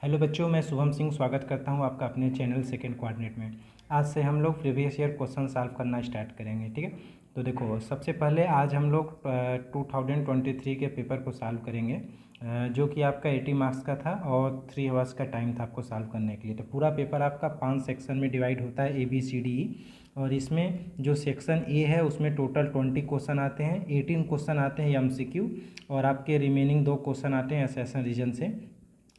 Hello बच्चों, मैं शुभम सिंह स्वागत करता हूं आपका अपने चैनल सेकंड कोऑर्डिनेट में। आज से हम लोग प्रीवियस ईयर क्वेश्चन सॉल्व करना स्टार्ट करेंगे। ठीक है, तो देखो सबसे पहले आज हम लोग 2023 के पेपर को सॉल्व करेंगे, जो कि आपका 80 मार्क्स का था और 3 आवर्स का टाइम था आपको सॉल्व करने के लिए। तो पूरा पेपर आपका 5 सेक्शन में डिवाइड होता है, ABCDE। और इसमें जो सेक्शन ए है उसमें टोटल 20 क्वेश्चन आते हैं, 18 क्वेश्चन आते हैं MCQ, और आपके रिमेनिंग 2 क्वेश्चन आते हैं असर्शन रीजन से।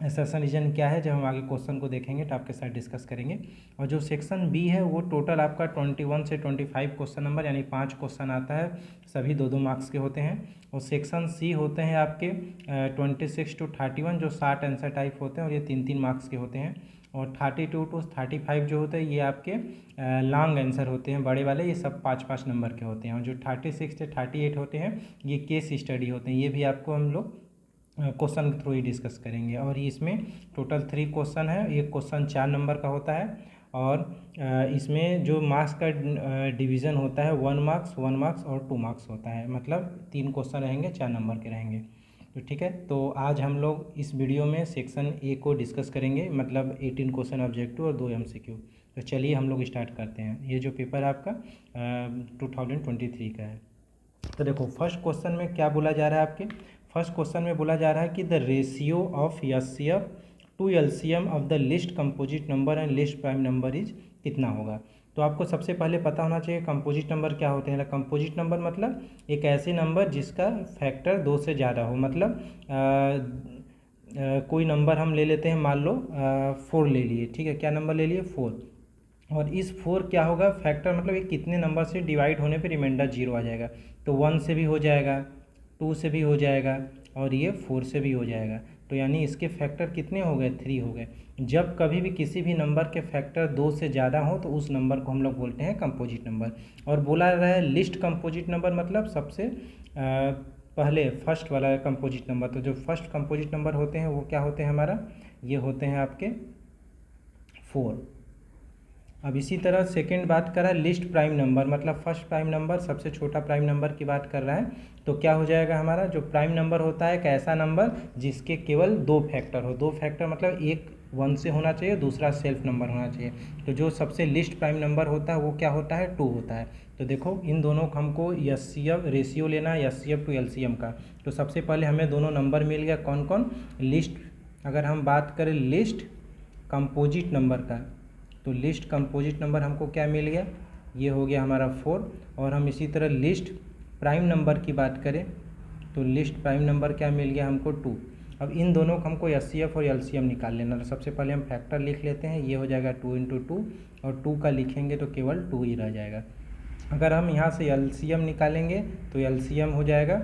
असर्शन रीजन क्या है, जब हम आगे क्वेश्चन को देखेंगे तो आपके साथ डिस्कस करेंगे। और जो सेक्शन बी है वो टोटल आपका 21 से 25 क्वेश्चन नंबर यानी 5 क्वेश्चन आता है, सभी 2-2 मार्क्स के होते हैं। और सेक्शन सी होते हैं आपके 26 to 31, जो 60 आंसर टाइप होते हैं और ये 3-3 मार्क्स के होते हैं। और 32 to 35 जो होते हैं ये आपके लॉन्ग आंसर होते हैं, बड़े वाले, ये सब 5-5 नंबर के होते हैं। और जो 36 से 38 होते हैं ये केस स्टडी होते हैं, ये भी आपको हम लोग क्वेश्चन के थ्रू ही डिस्कस करेंगे। और इसमें टोटल 3 क्वेश्चन है, एक क्वेश्चन 4 नंबर का होता है। और इसमें जो मार्क्स का डिवीज़न होता है 1 मार्क्स, 1 मार्क्स और 2 मार्क्स होता है, मतलब 3 क्वेश्चन रहेंगे, 4 नंबर के रहेंगे। तो ठीक है, तो आज हम लोग इस वीडियो में सेक्शन ए को डिस्कस करेंगे, मतलब 18 क्वेश्चन ऑब्जेक्टिव और 2 MCQ। तो चलिए हम लोग स्टार्ट करते हैं। ये जो पेपर आपका 2023 का है। तो देखो फर्स्ट क्वेश्चन में क्या बोला जा रहा है आपके, फर्स्ट क्वेश्चन में बोला जा रहा है कि the ratio of HCF to LCM of the least composite number and least prime number is कितना होगा। तो आपको सबसे पहले पता होना चाहिए कंपोजिट नंबर क्या होते हैं। कंपोजिट नंबर मतलब एक ऐसे नंबर जिसका फैक्टर 2 से ज़्यादा हो, मतलब कोई नंबर हम ले लेते हैं, मान लो 4 ले लिए। ठीक है, क्या नंबर ले लिए, 4। और इस 4 क्या होगा, फैक्टर मतलब ये कितने नंबर से डिवाइड होने पे रिमाइंडर 0 आ जाएगा। तो 1 से भी हो जाएगा, 2 से भी हो जाएगा और ये 4 से भी हो जाएगा। तो यानी इसके फैक्टर कितने हो गए, 3 हो गए। जब कभी भी किसी भी नंबर के फैक्टर 2 से ज़्यादा हो तो उस नंबर को हम लोग बोलते हैं कंपोजिट नंबर। और बोला रहा है लिस्ट कंपोजिट नंबर, मतलब सबसे पहले फर्स्ट वाला कंपोजिट नंबर। तो जो फर्स्ट कंपोजिट नंबर होते हैं वो क्या होते हैं हमारा, ये होते हैं आपके 4। अब इसी तरह सेकंड बात कर रहा है लिस्ट प्राइम नंबर, मतलब फर्स्ट प्राइम नंबर सबसे छोटा प्राइम नंबर की बात कर रहा है। तो क्या हो जाएगा हमारा, जो प्राइम नंबर होता है एक ऐसा नंबर जिसके केवल 2 फैक्टर हो। 2 फैक्टर मतलब एक 1 से होना चाहिए, दूसरा सेल्फ नंबर होना चाहिए। तो जो सबसे लिस्ट प्राइम नंबर होता है वो क्या होता है, 2 होता है। तो देखो इन दोनों को हमको HCF रेशियो लेना है, HCF टू LCM का। तो सबसे पहले हमें दोनों नंबर मिल गया, कौन कौन, लिस्ट। अगर हम बात करें लिस्ट कंपोजिट नंबर का, तो लिस्ट कंपोजिट नंबर हमको क्या मिल गया, ये हो गया हमारा 4। और हम इसी तरह लिस्ट प्राइम नंबर की बात करें तो लिस्ट प्राइम नंबर क्या मिल गया हमको, 2। अब इन दोनों को हमको HCF और LCM निकाल लेना। तो सबसे पहले हम फैक्टर लिख लेते हैं, ये हो जाएगा 2 × 2, और 2 का लिखेंगे तो केवल 2 ही रह जाएगा। अगर हम यहाँ से LCM निकालेंगे तो LCM हो जाएगा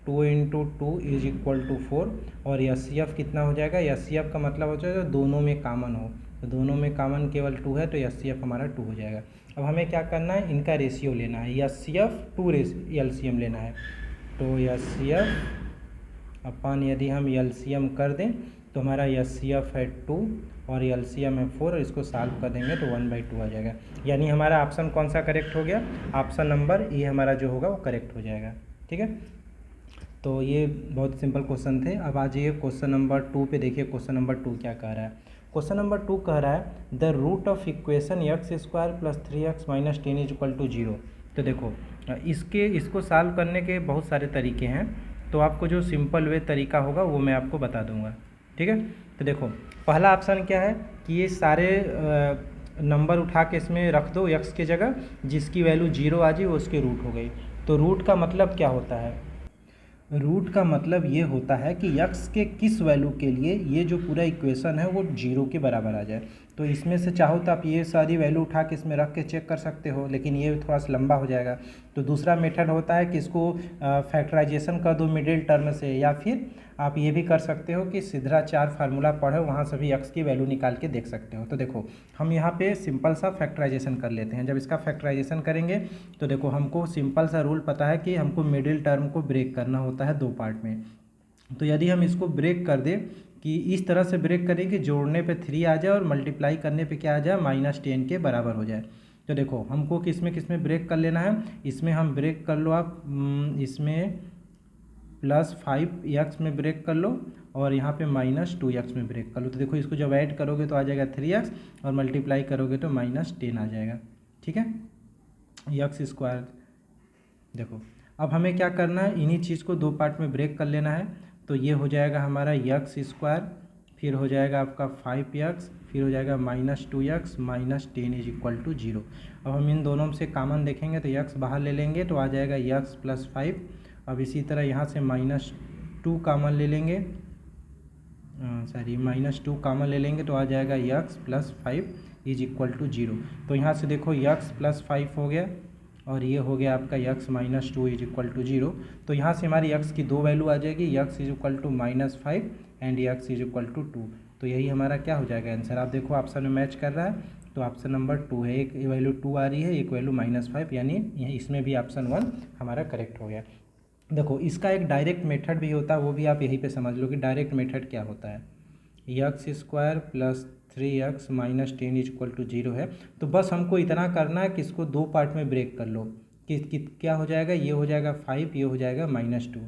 2 × 2 इज इक्वल टू 4। और HCF कितना हो जाएगा, HCF का मतलब हो जाएगा दोनों में कॉमन हो। तो दोनों में कॉमन केवल 2 है तो HCF हमारा 2 हो जाएगा। अब हमें क्या करना है, इनका रेशियो लेना है, HCF टू LCM लेना है। तो HCF अपन यदि हम LCM कर दें तो हमारा HCF है 2 और LCM है 4, और इसको सॉल्व कर देंगे तो 1/2 आ जाएगा। यानी हमारा ऑप्शन कौन सा करेक्ट हो गया, ऑप्शन नंबर ए हमारा जो होगा वो करेक्ट हो जाएगा। ठीक है, तो ये बहुत सिंपल क्वेश्चन थे। अब आ जाइए क्वेश्चन नंबर 2 पे, देखिए क्वेश्चन नंबर 2 क्या कह रहा है। क्वेश्चन नंबर 2 कह रहा है the root of equation x² + 3x - 10 = 0। तो देखो इसको सॉल्व करने के बहुत सारे तरीके हैं, तो आपको जो सिंपल वे तरीका होगा वो मैं आपको बता दूंगा। ठीक है, तो देखो पहला ऑप्शन क्या है कि ये सारे नंबर उठा के इसमें रख दो x के जगह, जिसकी वैल्यू 0 आ जाए वो उसके रूट हो गई। तो रूट का मतलब क्या होता है, रूट का मतलब ये होता है कि x के किस वैल्यू के लिए ये जो पूरा इक्वेशन है वो 0 के बराबर आ जाए। तो इसमें से चाहो तो आप ये सारी वैल्यू उठा के इसमें रख के चेक कर सकते हो, लेकिन ये थोड़ा सा लंबा हो जाएगा। तो दूसरा मेथड होता है कि इसको फैक्टराइजेशन कर दो मिडिल टर्म से, या फिर आप ये भी कर सकते हो कि सीधा 4 फार्मूला पढ़ो, वहाँ से भी x की वैल्यू निकाल के देख सकते हो। तो देखो हम यहाँ पे सिंपल सा फैक्टराइजेशन कर लेते हैं। जब इसका फैक्टराइजेशन करेंगे तो देखो हमको सिंपल सा रूल पता है कि हमको मिडिल टर्म को ब्रेक करना होता है 2 पार्ट में। तो यदि हम इसको ब्रेक कर दें कि इस तरह से ब्रेक करें कि जोड़ने पे 3 आ जाए और मल्टीप्लाई करने पे क्या आ जाए, -10 के बराबर हो जाए। तो देखो हमको किस में ब्रेक कर लेना है, इसमें हम ब्रेक कर लो आप, इसमें प्लस 5x में ब्रेक कर लो और यहाँ पे माइनस 2x में ब्रेक कर लो। तो देखो इसको जब ऐड करोगे तो आ जाएगा 3x और मल्टीप्लाई करोगे तो -10 आ जाएगा, ठीक है, एक्स स्क्वायर। देखो अब हमें क्या करना है, इन्हीं चीज़ को दो पार्ट में ब्रेक कर लेना है। तो ये हो जाएगा हमारा एक्स स्क्वायर, फिर हो जाएगा आपका 5x, फिर हो जाएगा -2x -10 इज इक्वल टू 0। अब हम इन दोनों में से कॉमन देखेंगे तो x बाहर ले लेंगे तो आ जाएगा x + 5। अब इसी तरह यहाँ से -2 कॉमन ले लेंगे, -2 कॉमन ले लेंगे तो आ जाएगा x + 5 इज इक्वल टू 0। तो यहाँ से देखो x + 5 हो गया और ये हो गया आपका x - 2 इज इक्वल टू 0। तो यहाँ से हमारी x की दो वैल्यू आ जाएगी, x is equal to -5 and x is equal to 2। तो यही हमारा क्या हो जाएगा आंसर। आप देखो ऑप्शन में मैच कर रहा है, तो ऑप्शन नंबर 2 है। एक वैल्यू 2 आ रही है, एक वैल्यू -5, यानी इसमें भी ऑप्शन 1 हमारा करेक्ट हो गया। देखो इसका एक डायरेक्ट मेथड भी होता है, वो भी आप यहीं पे समझ लो कि डायरेक्ट मेथड क्या होता है। X square plus 3x -10 is equal to 0 है। तो बस हमको इतना करना है कि इसको दो पार्ट में ब्रेक कर लो कि क्या हो जाएगा, ये हो जाएगा 5, ये हो जाएगा -2,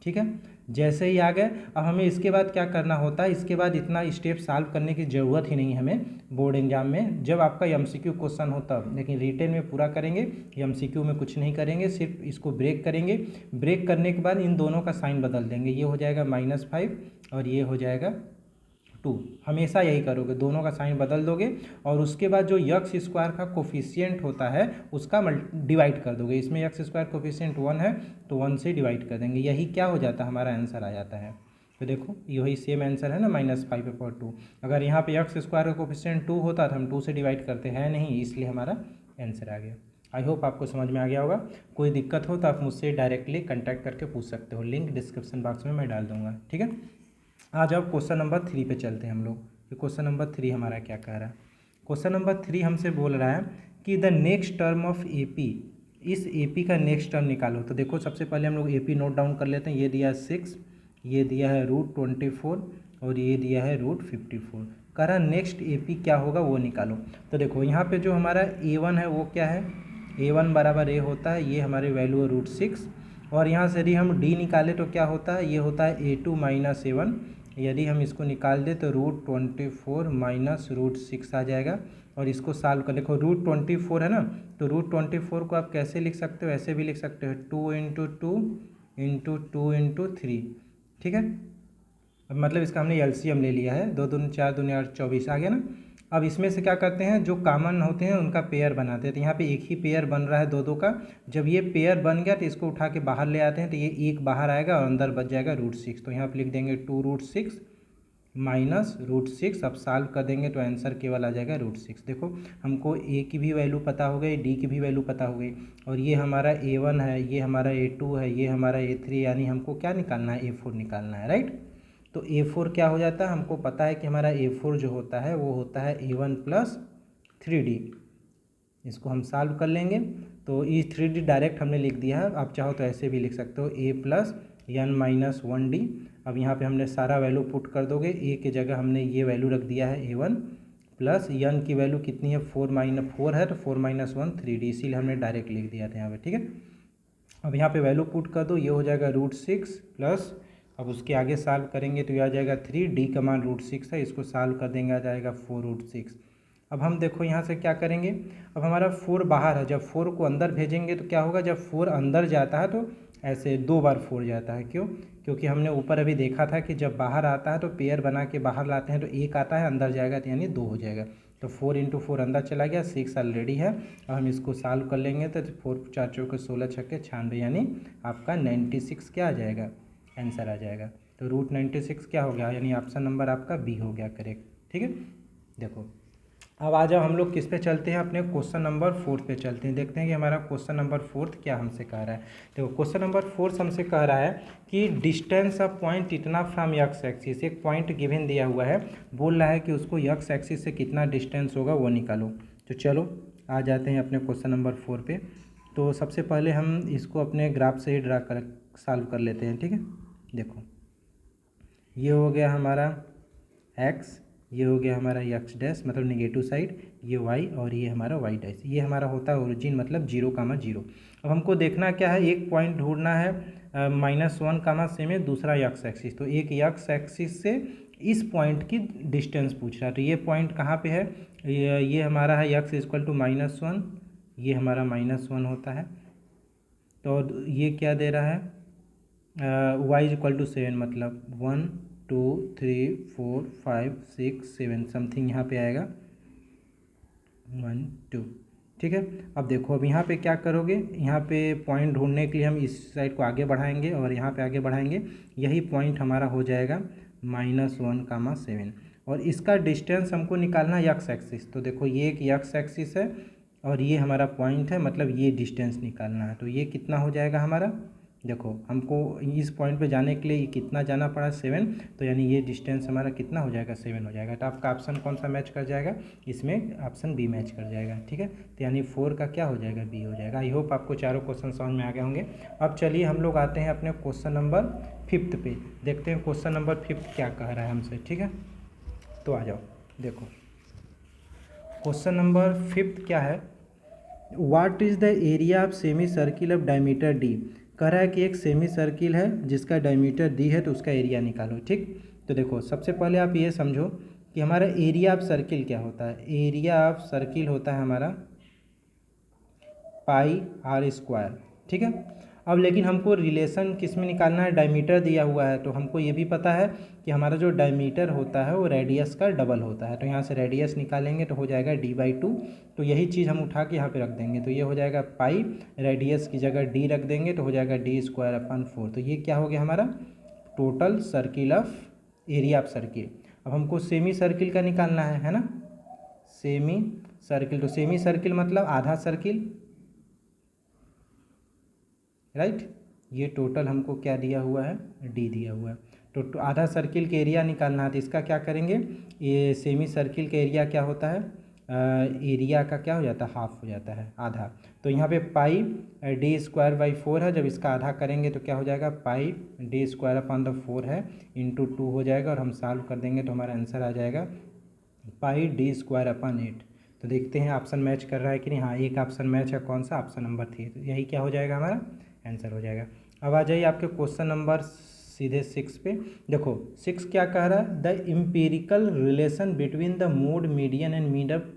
ठीक है। जैसे ही आ गए, अब हमें इसके बाद क्या करना होता है, इसके बाद इतना स्टेप सॉल्व करने की ज़रूरत ही नहीं है हमें बोर्ड एग्जाम में, जब आपका एमसीक्यू क्वेश्चन होता है। लेकिन रिटेन में पूरा करेंगे, एमसीक्यू में कुछ नहीं करेंगे, सिर्फ इसको ब्रेक करेंगे। ब्रेक करने के बाद इन दोनों का साइन बदल देंगे, ये हो जाएगा -5 और ये हो जाएगा 2। हमेशा यही करोगे, दोनों का साइन बदल दोगे और उसके बाद जो एक्स स्क्वायर का कोफिशिएंट होता है उसका डिवाइड कर दोगे। इसमें एक्स स्क्वायर कोफिशिएंट 1 है तो 1 से डिवाइड कर देंगे, यही क्या हो जाता है, हमारा आंसर आ जाता है। तो देखो यही सेम आंसर है ना, -5/2। अगर यहाँ पे एक्स स्क्वायर का कोफिशिएंट 2 होता तो हम 2 से डिवाइड करते हैं नहीं, इसलिए हमारा आंसर आ गया। आई होप आपको समझ में आ गया होगा। कोई दिक्कत हो तो आप मुझसे डायरेक्टली कॉन्टैक्ट करके पूछ सकते हो, लिंक डिस्क्रिप्शन बॉक्स में मैं डाल दूँगा, ठीक है। आज अब क्वेश्चन नंबर 3 पे चलते हैं हम लोग, कि क्वेश्चन नंबर 3 हमारा क्या कह रहा है। क्वेश्चन नंबर 3 हमसे बोल रहा है कि the next term of AP, इस एपी का नेक्स्ट टर्म निकालो। तो देखो सबसे पहले हम लोग एपी नोट डाउन कर लेते हैं। ये दिया है 6, ये दिया है √24 और ये दिया है √54। कह रहा नेक्स्ट एपी क्या होगा वो निकालो। तो देखो यहाँ पे जो हमारा A1 है वो क्या है, A1 बराबर A होता है, ये हमारी वैल्यू है √6। और यहाँ से यदि हम D निकालें तो क्या होता है, ये होता है A2 - A1। यदि हम इसको निकाल दें तो √24 - √6 आ जाएगा। और इसको सॉल्व कर, देखो √24 है ना, तो √24 को आप कैसे लिख सकते हो, ऐसे भी लिख सकते हो 2 × 2 × 2 × 3, ठीक है। अब मतलब इसका हमने एलसीएम ले लिया है, 2 दूनी 4 दूनी 8 24 आ गया ना। अब इसमें से क्या करते हैं, जो कॉमन होते हैं उनका पेयर बनाते हैं। तो यहाँ पे एक ही पेयर बन रहा है दो का। जब ये पेयर बन गया तो इसको उठा के बाहर ले आते हैं, तो ये एक बाहर आएगा और अंदर बच जाएगा √6। तो यहाँ पे लिख देंगे 2√6 -√6। अब सॉल्व कर देंगे तो आंसर केवल आ जाएगा √6। देखो हमको ए की भी वैल्यू पता हो गई, डी की भी वैल्यू पता हो गई, और ये हमारा A1 है, ये हमारा A2 है, ये हमारा A3, यानी हमको क्या निकालना है, A4 निकालना है, राइट। तो A4 क्या हो जाता है, हमको पता है कि हमारा A4 जो होता है वो होता है A1 + 3D। इसको हम सॉल्व कर लेंगे तो ये 3D डायरेक्ट हमने लिख दिया है, आप चाहो तो ऐसे भी लिख सकते हो A + n - 1D। अब यहाँ पे हमने सारा वैल्यू पुट कर दोगे, A की जगह हमने ये वैल्यू रख दिया है A1 प्लस n की वैल्यू कितनी है, 4 है तो 4 - 1 3D, इसीलिए हमने डायरेक्ट लिख दिया था यहाँ पे, ठीक है। अब यहाँ पे वैल्यू पुट कर दो, ये हो जाएगा √6 प्लस, अब उसके आगे सॉल्व करेंगे तो ये आ जाएगा 3D का मान √6 है, इसको सॉल्व कर देंगे आ जाएगा 4√6। अब हम देखो यहाँ से क्या करेंगे, अब हमारा 4 बाहर है, जब 4 को अंदर भेजेंगे तो क्या होगा, जब 4 अंदर जाता है तो ऐसे 2 बार 4 जाता है। क्यों, क्योंकि हमने ऊपर अभी देखा था कि जब बाहर आता है तो पेयर बना के बाहर लाते हैं तो 1 आता है, अंदर जाएगा तो यानी 2 हो जाएगा। तो 4 × 4 अंदर चला गया, 6 ऑलरेडी है। अब हम इसको सॉल्व कर लेंगे तो 4 4 चौके 16 छक्के 96, यानी आपका 96 क्या आ जाएगा, आंसर आ जाएगा। तो √96 क्या हो गया, यानी ऑप्शन नंबर आपका बी हो गया करेक्ट, ठीक है। देखो अब आ जाओ हम लोग किस पे चलते हैं, अपने क्वेश्चन नंबर 4 पे चलते हैं, देखते हैं कि हमारा क्वेश्चन नंबर 4 क्या हमसे कह रहा है। देखो क्वेश्चन नंबर 4 हमसे कह रहा है कि डिस्टेंस ऑफ पॉइंट इतना फ्रॉम एक्स एक्सिस, एक पॉइंट गिवन दिया हुआ है, बोल रहा है कि उसको एक्स एक्सिस से कितना डिस्टेंस होगा वो निकालो। तो चलो आ जाते हैं अपने क्वेश्चन नंबर 4 पे। तो सबसे पहले हम इसको अपने ग्राफ से ही ड्रा कर सॉल्व कर लेते हैं, ठीक है। देखो ये हो गया हमारा x, ये हो गया हमारा x' मतलब नेगेटिव साइड, ये y और ये हमारा y', ये हमारा होता है ओरिजिन मतलब 0, 0। अब हमको देखना क्या है, एक पॉइंट ढूंढना है -1 कामा सेम है, दूसरा यक्स एक्सिस। तो एक यक्स एक्सिस से इस पॉइंट की डिस्टेंस पूछ रहा है। तो ये पॉइंट कहाँ पे है, ये हमारा है यक्स इक्वल टू -1, ये हमारा -1 होता है। तो ये क्या दे रहा है, वाई इक्वल टू 7, मतलब 1 2 3 4 5 6 7 समथिंग यहाँ पे आएगा 1 2। ठीक है, अब देखो अब यहाँ पे क्या करोगे, यहाँ पे पॉइंट ढूंढने के लिए हम इस साइड को आगे बढ़ाएंगे और यहाँ पे आगे बढ़ाएंगे। यही पॉइंट हमारा हो जाएगा -1 कामा 7 और इसका डिस्टेंस हमको निकालना है यक्स एक्सिस। तो देखो ये एक यक्स एक्सिस है और ये हमारा पॉइंट है, मतलब ये डिस्टेंस निकालना है। तो ये कितना हो जाएगा हमारा, देखो हमको इस पॉइंट पे जाने के लिए कितना जाना पड़ा 7, तो यानी ये डिस्टेंस हमारा कितना हो जाएगा 7 हो जाएगा। तो आपका ऑप्शन कौन सा मैच कर जाएगा, इसमें ऑप्शन बी मैच कर जाएगा। ठीक है, तो यानी 4 का क्या हो जाएगा, बी हो जाएगा। आई होप आपको चारों क्वेश्चन समझ में आ गए होंगे। अब चलिए हम लोग आते हैं अपने क्वेश्चन नंबर 5 पे, देखते हैं क्वेश्चन नंबर 5 क्या कह रहा है हमसे। ठीक है, तो आ जाओ देखो क्वेश्चन नंबर 5 क्या है, what is the area of semi circle of diameter D. कह रहा है कि एक सेमी सर्किल है जिसका डायमीटर डी है, तो उसका एरिया निकालो। ठीक, तो देखो सबसे पहले आप ये समझो कि हमारा एरिया ऑफ सर्किल क्या होता है। एरिया ऑफ सर्किल होता है हमारा पाई आर स्क्वायर। ठीक है, अब लेकिन हमको रिलेशन किस में निकालना है, डायमीटर दिया हुआ है। तो हमको ये भी पता है कि हमारा जो डायमीटर होता है वो रेडियस का डबल होता है। तो यहाँ से रेडियस निकालेंगे तो हो जाएगा d/2। तो यही चीज़ हम उठा के यहाँ पे रख देंगे, तो ये हो जाएगा पाई, रेडियस की जगह d रख देंगे तो हो जाएगा d²/4। तो ये क्या हो गया हमारा total circle of area of circle. अब हमको सेमी सर्किल का निकालना है ना, सेमी सर्किल। तो सेमी सर्किल मतलब आधा सर्किल, राइट। ये टोटल हमको क्या दिया हुआ है, डी दिया हुआ है। तो आधा सर्किल के एरिया निकालना है, तो इसका क्या करेंगे, ये सेमी सर्किल का एरिया क्या होता है, एरिया का क्या हो जाता है, हाफ हो जाता है, आधा। तो यहाँ पे पाई d²/4 है, जब इसका आधा करेंगे तो क्या हो जाएगा, पाई d²/4 है इंटू 2 हो जाएगा और हम सॉल्व कर देंगे तो हमारा आंसर आ जाएगा पाई d²/8। तो देखते हैं ऑप्शन मैच कर रहा है कि नहीं। हाँ, एक ऑप्शन मैच है, कौन सा, ऑप्शन नंबर 3। तो यही क्या हो जाएगा हमारा आंसर हो जाएगा। अब आ जाइए आपके क्वेश्चन नंबर सीधे 6 पे। देखो 6 क्या कह रहा है, the empirical relation between the mode median and mean of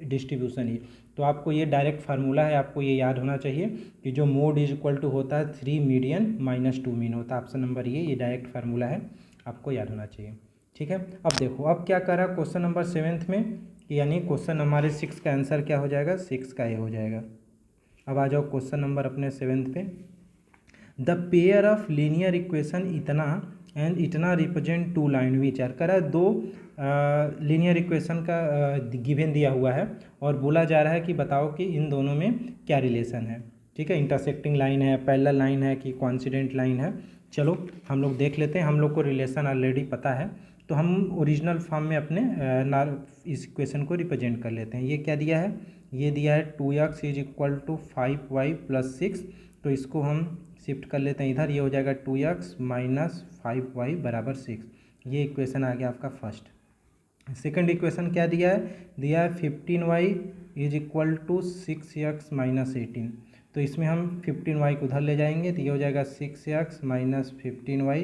distribution. ये तो आपको ये डायरेक्ट फार्मूला है, आपको ये याद होना चाहिए कि जो मोड इज इक्वल टू होता है 3 मीडियन माइनस 2 मीन होता है। ऑप्शन नंबर ये डायरेक्ट फार्मूला है, आपको याद होना चाहिए। ठीक है, अब देखो अब क्या कर रहा है क्वेश्चन नंबर 7 में, यानी क्वेश्चन हमारे 6 का आंसर क्या हो जाएगा, 6 का ये हो जाएगा। अब आ जाओ क्वेश्चन नंबर अपने 7 पे, the pair of linear equation इतना एंड इतना represent two line which are. करा दो लीनियर इक्वेशन का गिवन दिया हुआ है और बोला जा रहा है कि बताओ कि इन दोनों में क्या रिलेशन है। ठीक है, इंटरसेक्टिंग लाइन है, पैरेलल लाइन है कि कोइंसिडेंट लाइन है। चलो हम लोग देख लेते हैं, हम लोग को रिलेशन ऑलरेडी पता है तो हम ओरिजिनल फॉर्म में अपने इस इक्वेशन को रिप्रेजेंट कर लेते हैं। ये क्या दिया है, ये दिया है 2x is equal to 5y + 6। तो इसको हम शिफ्ट कर लेते हैं इधर, ये हो जाएगा 2x माइनस 5y बराबर 6। ये इक्वेशन आ गया आपका फर्स्ट। सेकंड इक्वेशन क्या दिया है, दिया है 15y is equal to 6x minus 18। तो इसमें हम 15y को उधर ले जाएंगे तो ये हो जाएगा 6x माइनस 15y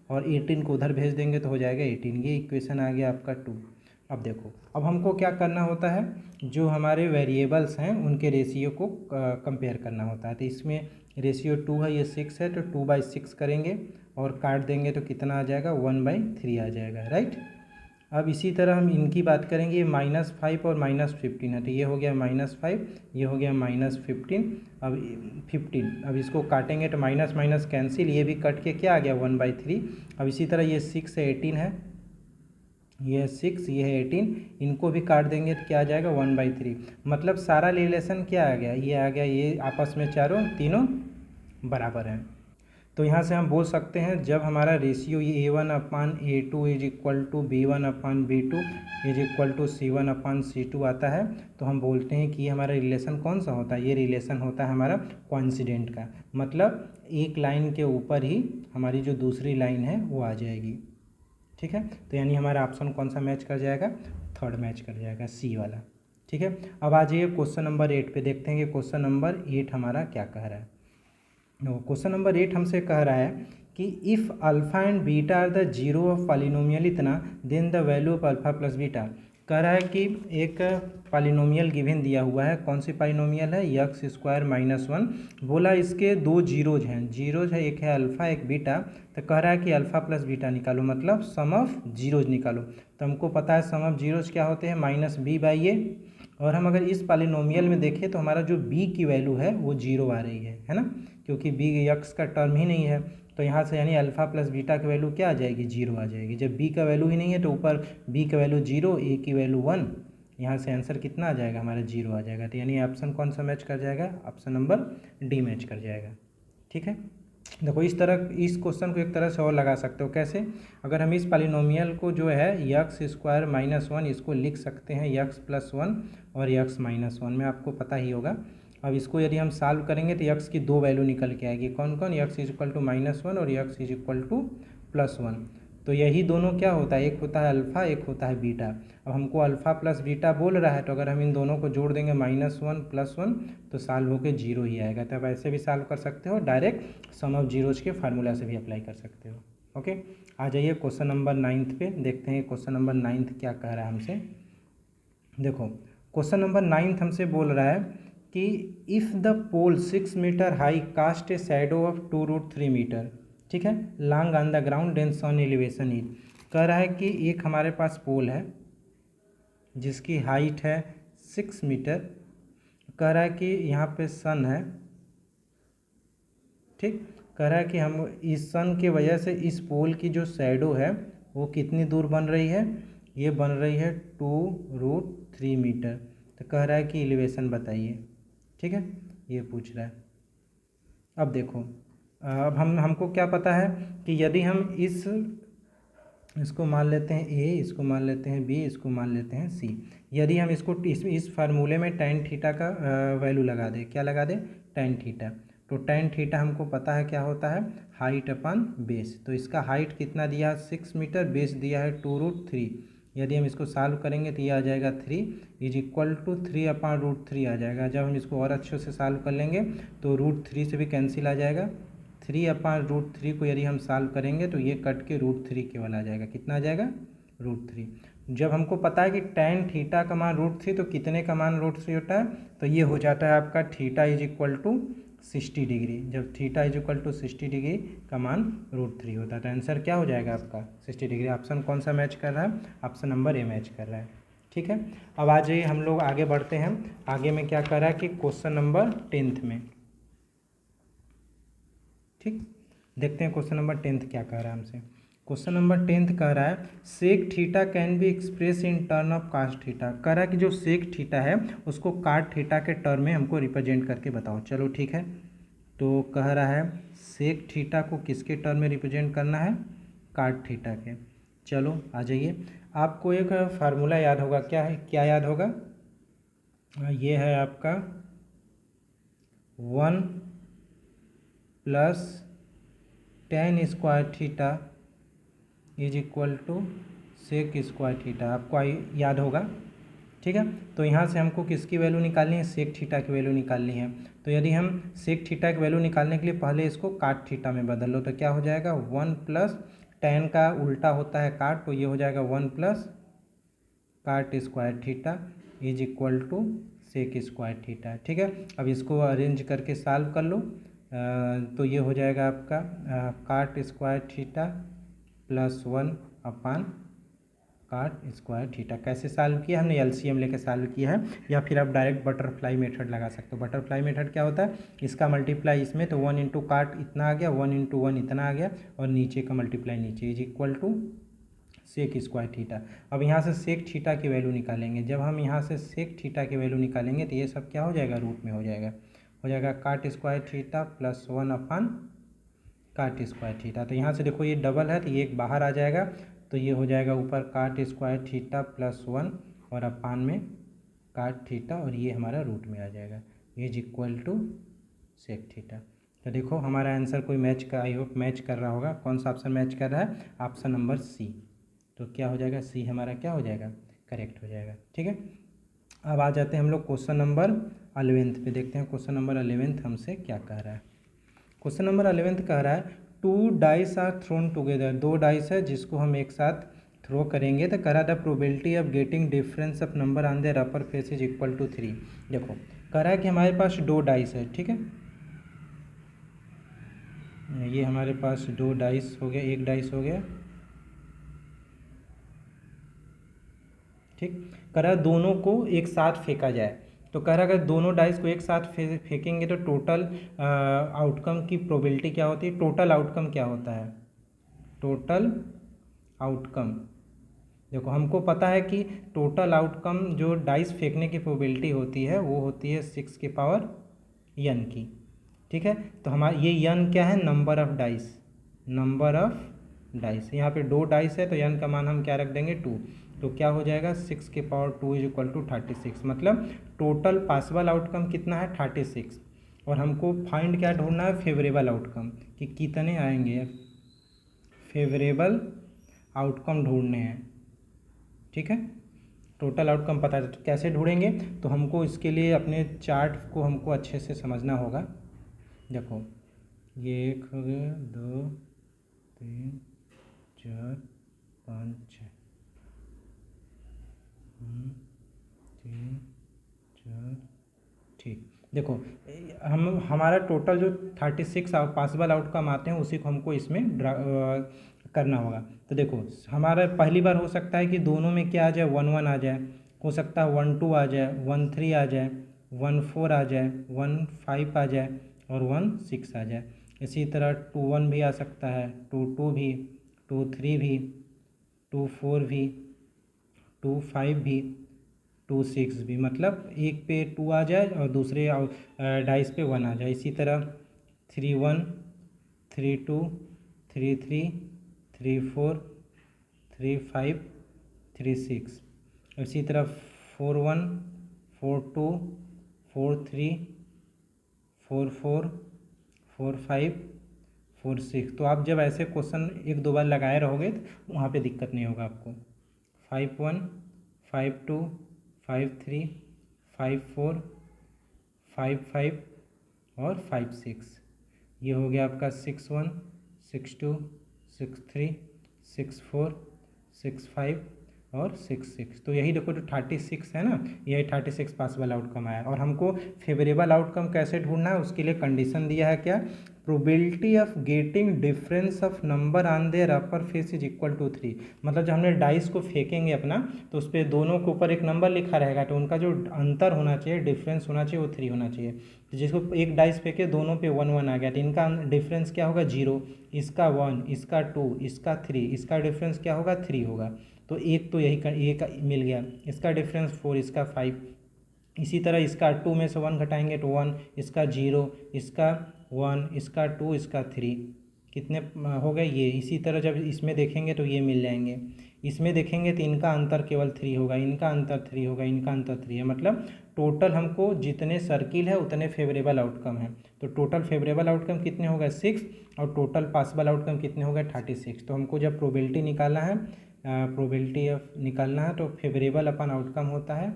और 18 को उधर भेज देंगे तो हो जाएगा 18। ये इक्वेशन आ गया आपका 2। अब देखो अब हमको क्या करना होता है, जो हमारे वेरिएबल्स हैं उनके रेशियो को कंपेयर करना होता है। तो इसमें रेशियो 2 है, ये 6 है, तो 2/6 करेंगे और काट देंगे तो कितना आ जाएगा, 1/3 आ जाएगा, राइट। अब इसी तरह हम इनकी बात करेंगे, ये -5 और -15 है, तो ये हो गया -5, ये हो गया -15। अब 15, अब इसको काटेंगे तो माइनस माइनस कैंसिल, ये भी कट के क्या आ गया 1/3। अब इसी तरह ये 6 है, 18 है, ये 6, ये है 18, इनको भी काट देंगे तो क्या आ जाएगा 1/3। मतलब सारा रिलेशन क्या आ गया, ये आ गया, ये आपस में तीनों बराबर हैं। तो यहाँ से हम बोल सकते हैं जब हमारा रेशियो ये A1/A2 is equal to B1/B2 is equal to C1/C2 आता है, तो हम बोलते हैं कि ये हमारा रिलेशन कौन सा होता है, ये रिलेशन होता है हमारा कोइंसिडेंट का। मतलब एक लाइन के ऊपर ही हमारी जो दूसरी लाइन है वो आ जाएगी। ठीक है, तो यानी हमारा ऑप्शन कौन सा मैच कर जाएगा, थर्ड मैच कर जाएगा, सी वाला। ठीक है, अब आ जाइए क्वेश्चन नंबर 8 पे, देखते हैं कि क्वेश्चन नंबर 8 हमारा क्या कह रहा है। क्वेश्चन नंबर 8 हमसे कह रहा है कि if alpha and beta are the zero of polynomial इतना then the value of alpha plus beta. कह रहा है कि एक पॉलिनोमियल गिवन दिया हुआ है, कौन सी पॉलिनोमियल है, यक्स स्क्वायर माइनस वन। बोला इसके दो जीरोज हैं, जीरोज है, एक है अल्फ़ा एक बीटा। तो कह रहा है कि अल्फ़ा प्लस बीटा निकालो, मतलब सम ऑफ जीरोज निकालो। तो हमको पता है सम ऑफ जीरोज क्या होते हैं, माइनस बी बाई ए। और हम अगर इस पॉलिनोमियल में देखें तो हमारा जो b की वैल्यू है वो जीरो आ रही है ना, क्योंकि b यक्स का टर्म ही नहीं है। तो यहाँ से यानी अल्फ़ा प्लस बीटा की वैल्यू क्या आ जाएगी, जीरो आ जाएगी। जब b का वैल्यू ही नहीं है तो ऊपर b की वैल्यू जीरो, a की वैल्यू वन, यहाँ से आंसर कितना आ जाएगा हमारा, जीरो आ जाएगा। तो यानी ऑप्शन कौन सा मैच कर जाएगा, ऑप्शन नंबर डी मैच कर जाएगा। ठीक है, देखो इस तरह इस क्वेश्चन को एक तरह से और लगा सकते हो, कैसे, अगर हम इस पॉलिनोमियल को जो है यक्स स्क्वायर माइनस वन इसको लिख सकते हैं यक्स प्लस वन और यक्स माइनस वन में, आपको पता ही होगा। अब इसको यदि हम सॉल्व करेंगे तो यक्स की दो वैल्यू निकल के आएगी, कौन कौन, x is equal to minus one और x is equal to plus one. तो यही दोनों क्या होता है, एक होता है अल्फ़ा एक होता है बीटा। अब हमको अल्फ़ा प्लस बीटा बोल रहा है, तो अगर हम इन दोनों को जोड़ देंगे माइनस वन प्लस वन तो सॉल्व होकर जीरो ही आएगा। तो आप ऐसे भी सॉल्व कर सकते हो, डायरेक्ट सम ऑफ जीरोज के फार्मूला से भी अप्लाई कर सकते हो। ओके, आ जाइए क्वेश्चन नंबर 9 पे, देखते हैं क्वेश्चन नंबर 9 क्या कह रहा है हमसे। देखो क्वेश्चन नंबर 9 हमसे बोल रहा है कि if the pole 6 metre high cast a shadow of 2√3 metre, ठीक है, long on the ground then sun elevation is. कह रहा है कि एक हमारे पास पोल है जिसकी हाइट है 6 मीटर। कह रहा है कि यहाँ पे सन है, ठीक, कह रहा है कि हम इस सन की वजह से इस पोल की जो शैडो है वो कितनी दूर बन रही है, ये बन रही है 2√3 मीटर। तो कह रहा है कि एलिवेशन बताइए, ठीक है, ये पूछ रहा है। अब देखो, अब हमको क्या पता है कि यदि हम इसको मान लेते हैं ए, इसको मान लेते हैं बी, इसको मान लेते हैं सी। यदि हम इसको इस फार्मूले में tan थीटा का वैल्यू लगा दें, क्या लगा दें, tan थीटा। तो tan थीटा हमको पता है क्या होता है, हाइट अपन बेस। तो इसका हाइट कितना दिया है 6 मीटर, बेस दिया है 2√3। यदि हम इसको सॉल्व करेंगे तो ये आ जाएगा 3 इज इक्वल टू 3/√3 आ जाएगा। जब हम इसको और अच्छे से सॉल्व कर लेंगे तो √3 से भी कैंसिल आ जाएगा। 3/√3 को यदि हम सॉल्व करेंगे तो ये कट के √3 केवल आ जाएगा, कितना आ जाएगा, √3। जब हमको पता है कि tan थीटा का मान √3 तो कितने का मान √3 होता है, तो ये हो जाता है आपका theta is equal to 60 degree. जब theta is equal to 60 degree का मान √3 होता है तो आंसर क्या हो जाएगा आपका 60 डिग्री। ऑप्शन कौन सा मैच कर रहा है, ऑप्शन नंबर ए मैच कर रहा है। ठीक है, अब आ जाइए हम लोग आगे बढ़ते हैं। आगे में क्या कर रहा है कि क्वेश्चन नंबर 10 में, ठीक, देखते हैं क्वेश्चन नंबर 10 क्या कह रहा है हमसे। क्वेश्चन नंबर 10 कह रहा है sec theta can be express in term of cos theta. कह रहा है कि जो सेक थीटा है उसको काट थीटा के टर्म में हमको रिप्रेजेंट करके बताओ। चलो ठीक है, तो कह रहा है सेक थीटा को किसके टर्म में रिप्रेजेंट करना है, काट थीटा के। चलो आ जाइए, आपको एक फार्मूला याद होगा, क्या है, क्या याद होगा, ये है आपका 1 + tan square theta is equal to sec square theta, आपको याद होगा। ठीक है, तो यहाँ से हमको किसकी वैल्यू निकालनी है, सेक थीटा की वैल्यू निकालनी है। तो यदि हम सेक थीटा की वैल्यू निकालने के लिए पहले इसको काट थीटा में बदल लो तो क्या हो जाएगा, 1 + tan का उल्टा होता है काट, तो ये हो जाएगा 1 + cot square theta is equal to sec square theta. ठीक है, अब इसको अरेंज करके सॉल्व कर लो, तो ये हो जाएगा आपका काट स्क्वायर थीटा +1 अपान काट स्क्वायर थीटा। कैसे सॉल्व किया हमने, एलसीएम लेके सॉल्व किया है, या फिर आप डायरेक्ट बटरफ्लाई मेथड लगा सकते हो। बटरफ्लाई मेथड क्या होता है, इसका मल्टीप्लाई इसमें, तो 1 × काट इतना आ गया, 1 × 1 इतना आ गया, और नीचे का मल्टीप्लाई नीचे is equal to sec square theta. अब यहाँ से सेक थीटा की वैल्यू निकालेंगे। जब हम यहाँ से सेक थीटा की वैल्यू निकालेंगे तो ये सब क्या हो जाएगा, रूट में हो जाएगा काट स्क्वायर थीटा +1 अपान काट स्क्वायर थीटा। तो यहाँ से देखो ये डबल है तो ये एक बाहर आ जाएगा, तो ये हो जाएगा ऊपर काट स्क्वायर थीटा +1 और अपान में काट थीटा, और ये हमारा रूट में आ जाएगा, is equal to sec theta. तो देखो हमारा आंसर कोई मैच का, आई होप मैच कर रहा होगा। कौन सा ऑप्शन मैच कर रहा है, ऑप्शन नंबर सी। तो क्या हो जाएगा, सी हमारा क्या हो जाएगा, करेक्ट हो जाएगा। ठीक है, अब आ जाते हैं हम लोग क्वेश्चन नंबर 11 पे, देखते हैं क्वेश्चन नंबर 11 हमसे क्या कह रहा है। क्वेश्चन नंबर 11 कह रहा है 2 dice are thrown together, 2 dice है जिसको हम एक साथ थ्रो करेंगे, तो कह रहा the probability of getting difference of number on their upper face is equal to 3। देखो कह रहा है कि हमारे पास 2 डाइस है, ठीक है, ये हमारे पास 2 डाइस हो गया, एक डाइस हो गया, ठीक। कह रहा है दोनों को एक साथ फेंका जाए, तो कह रहा है अगर दोनों डाइस को एक साथ फेंकेंगे तो टोटल आउटकम की प्रोबेबिलिटी क्या होती है, टोटल आउटकम क्या होता है, टोटल आउटकम। देखो हमको पता है कि टोटल आउटकम जो डाइस फेंकने की प्रोबेबिलिटी होती है वो होती है 6 की पावर n की, ठीक है। तो हमारा ये n क्या है, number of dice, number of dice, यहाँ पे 2 डाइस है तो n का मान हम क्या रख देंगे 2, तो क्या हो जाएगा 6 की पावर 2 इज इक्वल टू 36, मतलब टोटल पॉसिबल आउटकम कितना है 36, और हमको फाइंड क्या ढूंढना है, फेवरेबल आउटकम, कि कितने आएंगे, फेवरेबल आउटकम ढूंढने हैं, ठीक है। टोटल आउटकम पता है तो कैसे ढूंढेंगे, तो हमको इसके लिए अपने चार्ट को हमको अच्छे से समझना होगा। देखो ये 1 हो गया, 2 3 4 5 6, 3 4, ठीक। देखो हम हमारा टोटल जो 36 पॉसिबल आउटकम आते हैं उसी को हमको इसमें करना होगा। तो देखो हमारा पहली बार हो सकता है कि दोनों में क्या आ जाए, 1 1 आ जाए, हो सकता है 1 2 आ जाए, 1 3 आ जाए, 1 4 आ जाए, 1 5 आ जाए और 1 6 आ जाए। इसी तरह 2 1 भी आ सकता है, 2 2 भी, 2 3 भी, 2 4 भी, 2 5 भी, 2 6 भी, मतलब एक पे 2 आ जाए और दूसरे डाइस पे 1 आ जाए। इसी तरह 3 1 3 2 3 3 3 4 3 5 3 6, इसी तरह 4 1 4 2 4 3 4 4 4 5 4 6। तो आप जब ऐसे क्वेश्चन 1 2 बार लगाए रहोगे तो वहाँ पे दिक्कत नहीं होगा आपको। 5 1 5 2 5 3 5 4 5 5 और 5 6, ये हो गया आपका 6 1 6 2 6 3 6 4 6 5 और 6 6। तो यही देखो जो 36 है ना, यही 36 पॉसिबल आउटकम आया। और हमको फेवरेबल आउटकम कैसे ढूंढना है, उसके लिए कंडीशन दिया है क्या, probability of getting difference of number on their upper face is equal to 3। मतलब जब हमने डाइस को फेंकेंगे अपना तो उस पर दोनों के ऊपर एक नंबर लिखा रहेगा, तो उनका जो अंतर होना चाहिए, डिफरेंस होना चाहिए, वो 3 होना चाहिए। तो जिसको एक डाइस फेंके दोनों पे 1 1 आ गया तो इनका डिफरेंस क्या होगा 0, इसका 1, इसका 2, इसका 3, इसका डिफरेंस क्या होगा 3 होगा। तो एक तो यही एक मिल गया, इसका डिफरेंस 4, इसका 5, इसी तरह इसका 2 में से 1 घटाएंगे तो 1, इसका 0, इसका 1, इसका 2, इसका 3, कितने हो गए ये। इसी तरह जब इसमें देखेंगे तो ये मिल जाएंगे, इसमें देखेंगे तो इनका अंतर केवल 3 होगा, इनका अंतर 3 होगा, इनका अंतर 3 है, मतलब टोटल हमको जितने सर्किल है उतने फेवरेबल आउटकम है। तो टोटल फेवरेबल आउटकम कितने हो गए 6 और टोटल पॉसिबल आउटकम कितने हो गए 36। तो हमको जब प्रोबेबिलिटी निकालना है, प्रोबेबिलिटी ऑफ निकालना है तो फेवरेबल अपन आउटकम होता है,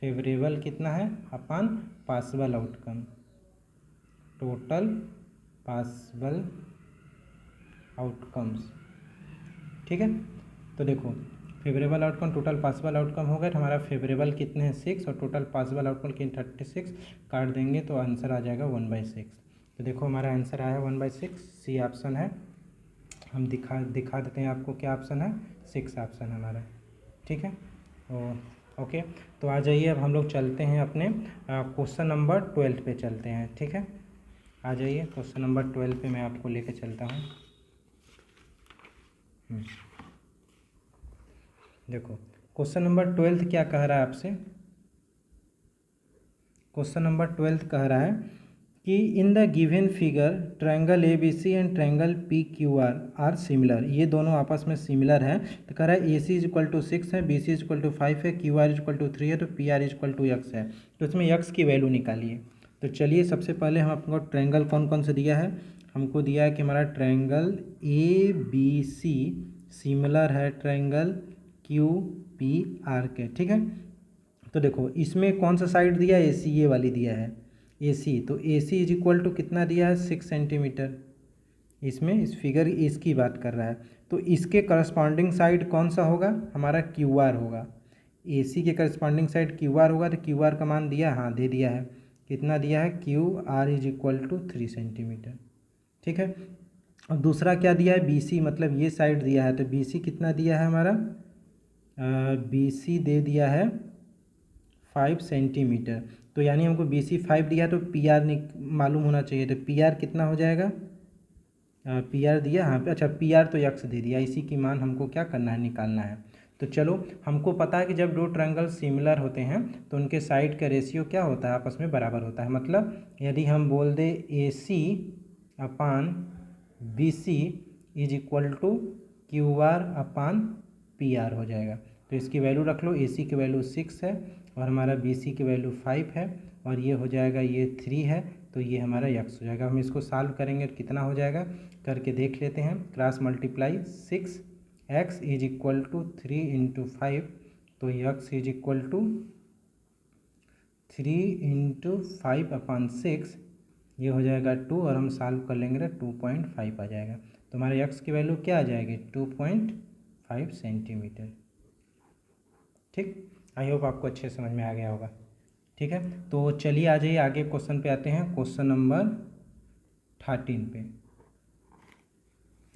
फेवरेबल कितना है अपन possible outcome, total possible outcomes, ठीक है। तो देखो favourable outcome total possible outcome हो गया, तो हमारा फेवरेबल कितने हैं 6 और टोटल पॉसिबल आउटकम किन 36, काट देंगे तो आंसर आ जाएगा 1/6। तो देखो हमारा आंसर आया 1/6, सी ऑप्शन है। हम दिखा देते हैं आपको क्या ऑप्शन है, 6 ऑप्शन है हमारा, ठीक है। ओके, तो आ जाइए अब हम लोग चलते हैं अपने क्वेश्चन नंबर 12 पे चलते हैं, ठीक है। आ जाइए क्वेश्चन नंबर 12 पे मैं आपको लेके चलता हूँ। देखो क्वेश्चन नंबर 12 क्या कह रहा है आपसे, क्वेश्चन नंबर 12 कह रहा है कि in the given figure triangle A B C and triangle P Q R are similar, ये दोनों आपस में सिमिलर है। तो कह रहा है A C is equal to 6 है, B C is equal to 5 है, Q R is equal to 3 है, तो P R is equal to x है। तो इसमें एक्स की वैल्यू निकालिए। तो चलिए सबसे पहले हम आपको ट्रायंगल कौन कौन से दिया है, हमको दिया है कि हमारा triangle A B C similar है ट्रायंगल क्यू पी आर के, ठीक है। तो देखो इसमें कौन सा साइड दिया है, ए सी, ये वाली दिया है, AC, तो AC इज इक्वल टू कितना दिया है 6 सेंटीमीटर। इसमें इस फिगर इसकी बात कर रहा है, तो इसके करस्पॉन्डिंग साइड कौन सा होगा, हमारा QR होगा। AC के करस्पॉन्डिंग साइड QR होगा, तो QR का मान दिया, हाँ दे दिया है, कितना दिया है, QR is equal to 3 centimetre. ठीक है, अब दूसरा क्या दिया है, BC, मतलब ये साइड दिया है, तो BC कितना दिया है हमारा, BC दे दिया है 5 सेंटीमीटर। तो यानी हमको BC 5 दिया, तो PR मालूम होना चाहिए, तो PR कितना हो जाएगा, PR दिया, हाँ अच्छा PR तो x दे दिया, इसी की मान हमको क्या करना है, निकालना है। तो चलो, हमको पता है कि जब दो ट्रायंगल सिमिलर होते हैं तो उनके साइड का रेशियो क्या होता है, आपस में बराबर होता है। मतलब यदि हम बोल दे AC upon BC is equal to QR upon PR हो जाएगा। तो इसकी वैल्यू रख लो, AC की वैल्यू 6 है और हमारा BC की वैल्यू 5 है और ये हो जाएगा, ये 3 है, तो ये हमारा x हो जाएगा। हम इसको सॉल्व करेंगे तो कितना हो जाएगा, करके देख लेते हैं। Cross multiply 6x is equal to 3 into 5, तो x is equal to 3 into 5 upon 6, ये हो जाएगा 2 और हम सॉल्व कर लेंगे तो 2.5 आ जाएगा। तो हमारे x की वैल्यू क्या आ जाएगी, 2.5 सेंटीमीटर। ठीक, आई होप आपको अच्छे समझ में आ गया होगा। ठीक है, तो चलिए आ जाइए आगे क्वेश्चन पे आते हैं, क्वेश्चन नंबर 13 पे।